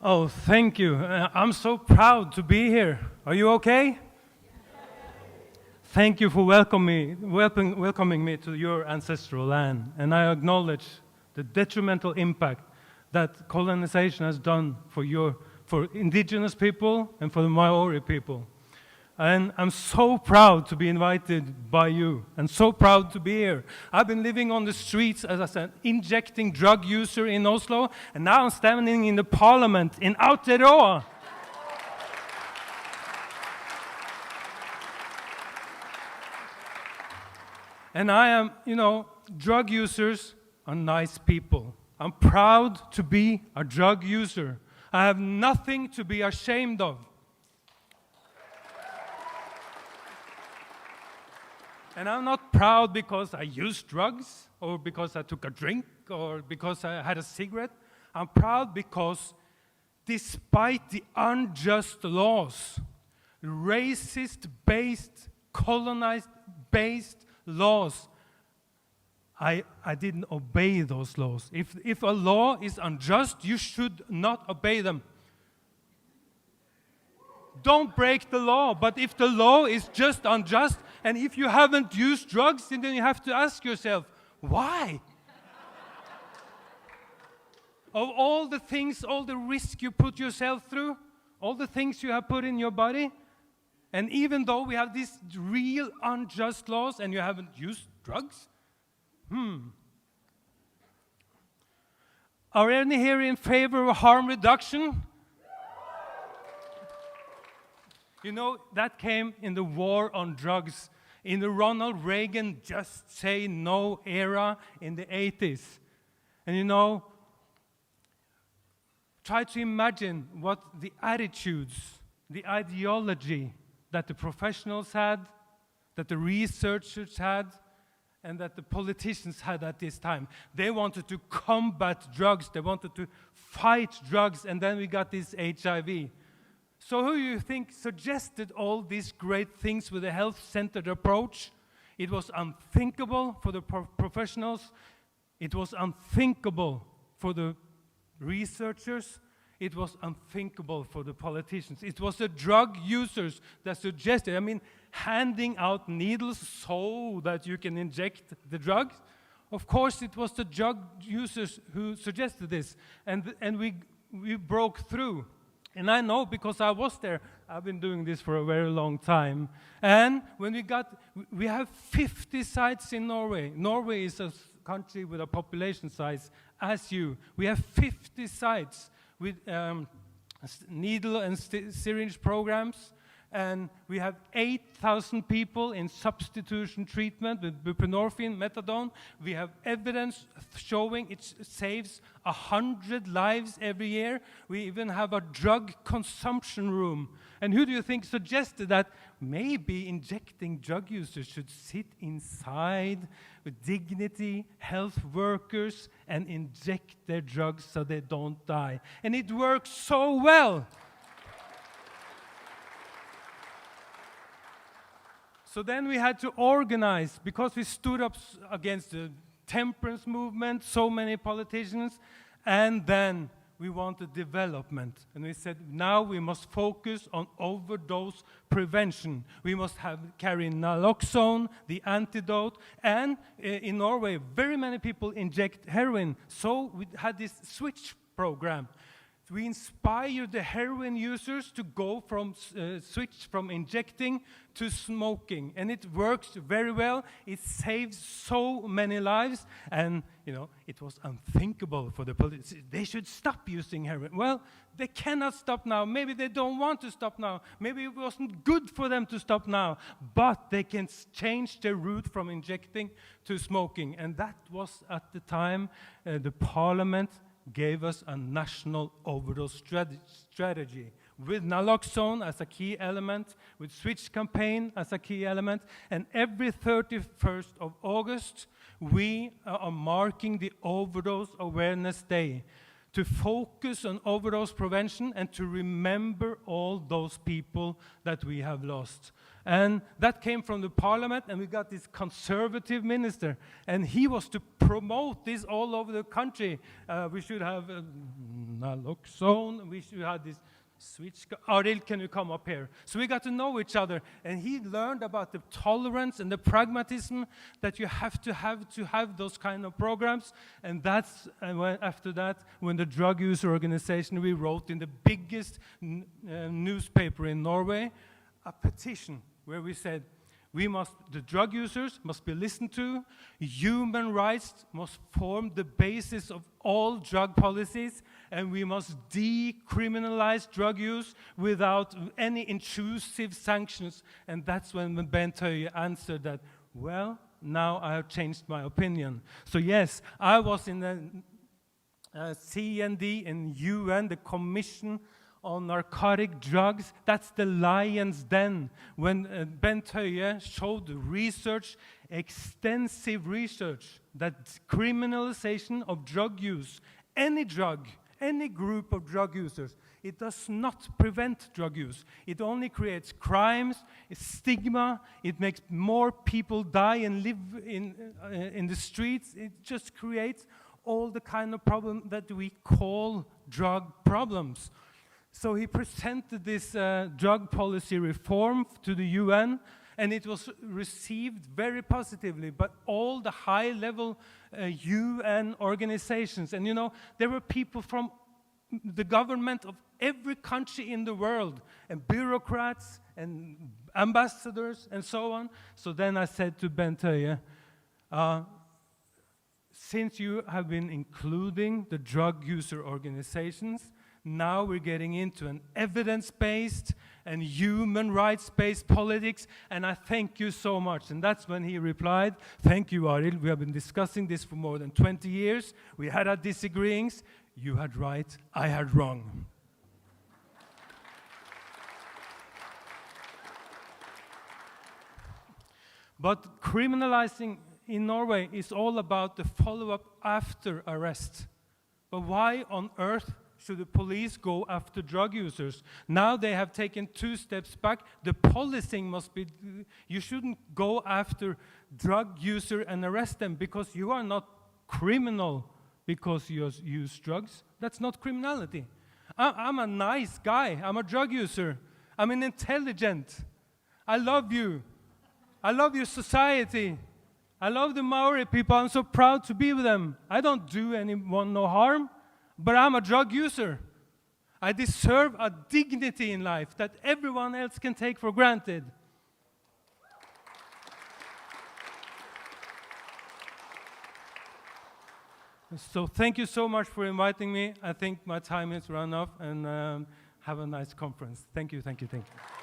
Oh, thank you. I'm so proud to be here. Are you okay? Thank you for welcoming me to your ancestral land. And I acknowledge the detrimental impact that colonization has done for indigenous people and for the Maori people. And I'm so proud to be invited by you, and so proud to be here. I've been living on the streets as I said, injecting drug user in Oslo, and now I'm standing in the parliament in Aotearoa. And I am, drug users are nice people. I'm proud to be a drug user. I have nothing to be ashamed of. And I'm not proud because I used drugs, or because I took a drink, or because I had a cigarette. I'm proud because despite the unjust laws, racist-based, colonized-based laws, I didn't obey those laws. If a law is unjust, you should not obey them. Don't break the law, but if the law is just unjust, and if you haven't used drugs, then you have to ask yourself, why? Of all the things, all the risk you put yourself through, all the things you have put in your body, and even though we have these real unjust laws and you haven't used drugs, Are any here in favor of harm reduction? That came in the war on drugs, in the Ronald Reagan Just Say No era in the 80s. And try to imagine what the attitudes, the ideology that the professionals had, that the researchers had, and that the politicians had at this time. They wanted to combat drugs, they wanted to fight drugs, and then we got this HIV. So who do you think suggested all these great things with a health-centered approach? It was unthinkable for the professionals. It was unthinkable for the researchers. It was unthinkable for the politicians. It was the drug users that suggested, handing out needles so that you can inject the drugs. Of course, it was the drug users who suggested this, and we broke through. And I know because I was there. I've been doing this for a very long time. And when we have 50 sites in Norway. Norway is a country with a population size as you. We have 50 sites with needle and syringe programs. And we have 8,000 people in substitution treatment with buprenorphine, methadone. We have evidence showing it saves 100 lives every year. We even have a drug consumption room. And who do you think suggested that maybe injecting drug users should sit inside with dignity, health workers, and inject their drugs so they don't die? And it works so well. So then we had to organize, because we stood up against the temperance movement, so many politicians, and then we wanted development. And we said, now we must focus on overdose prevention. We must carry naloxone, the antidote, and in Norway, very many people inject heroin. So we had this switch program. We inspired the heroin users to go switch from injecting to smoking, and it works very well. It saves so many lives, and it was unthinkable for the police. They should stop using heroin. Well, they cannot stop now. Maybe they don't want to stop now. Maybe it wasn't good for them to stop now, but they can change their route from injecting to smoking, and that was at the time the Parliament gave us a national overdose strategy with naloxone as a key element, with switch campaign as a key element, and every 31st of August we are marking the Overdose Awareness Day to focus on overdose prevention and to remember all those people that we have lost. And that came from the parliament, and we got this conservative minister, and he was to promote this all over the country. We should have a naloxone, we should have this switch. Arild, can you come up here? So we got to know each other, and he learned about the tolerance and the pragmatism that you have to have those kind of programs. And that's after that, when the drug user organization, we wrote in the biggest newspaper in Norway, a petition where we said, the drug users must be listened to, human rights must form the basis of all drug policies, and we must decriminalize drug use without any intrusive sanctions. And that's when Bent Høie answered that, well, now I have changed my opinion. So yes, I was in the CND in UN, the Commission on Narcotic Drugs. That's the lion's den. When Bent Høie showed research, extensive research, that criminalization of drug use, any drug, any group of drug users, it does not prevent drug use. It only creates crimes, stigma, it makes more people die and live in the streets. It just creates all the kind of problem that we call drug problems. So he presented this drug policy reform to the UN, and it was received very positively by all the high-level UN organizations. And you know, there were people from the government of every country in the world, and bureaucrats and ambassadors and so on. So then I said to Bent Høie, since you have been including the drug user organizations, now we're getting into an evidence-based and human rights-based politics, and I thank you so much. And that's when he replied, thank you, Arild. We have been discussing this for more than 20 years. We had our disagreements. You had right, I had wrong. But criminalizing in Norway is all about the follow-up after arrest. But why on earth should the police go after drug users? Now they have taken 2 steps back. The policing must be, you shouldn't go after drug user and arrest them, because you are not criminal because you use drugs. That's not criminality. I'm a nice guy. I'm a drug user. I'm an intelligent. I love you. I love your society. I love the Maori people. I'm so proud to be with them. I don't do anyone no harm. But I'm a drug user. I deserve a dignity in life that everyone else can take for granted. So thank you so much for inviting me. I think my time is run off, and have a nice conference. Thank you, thank you, thank you.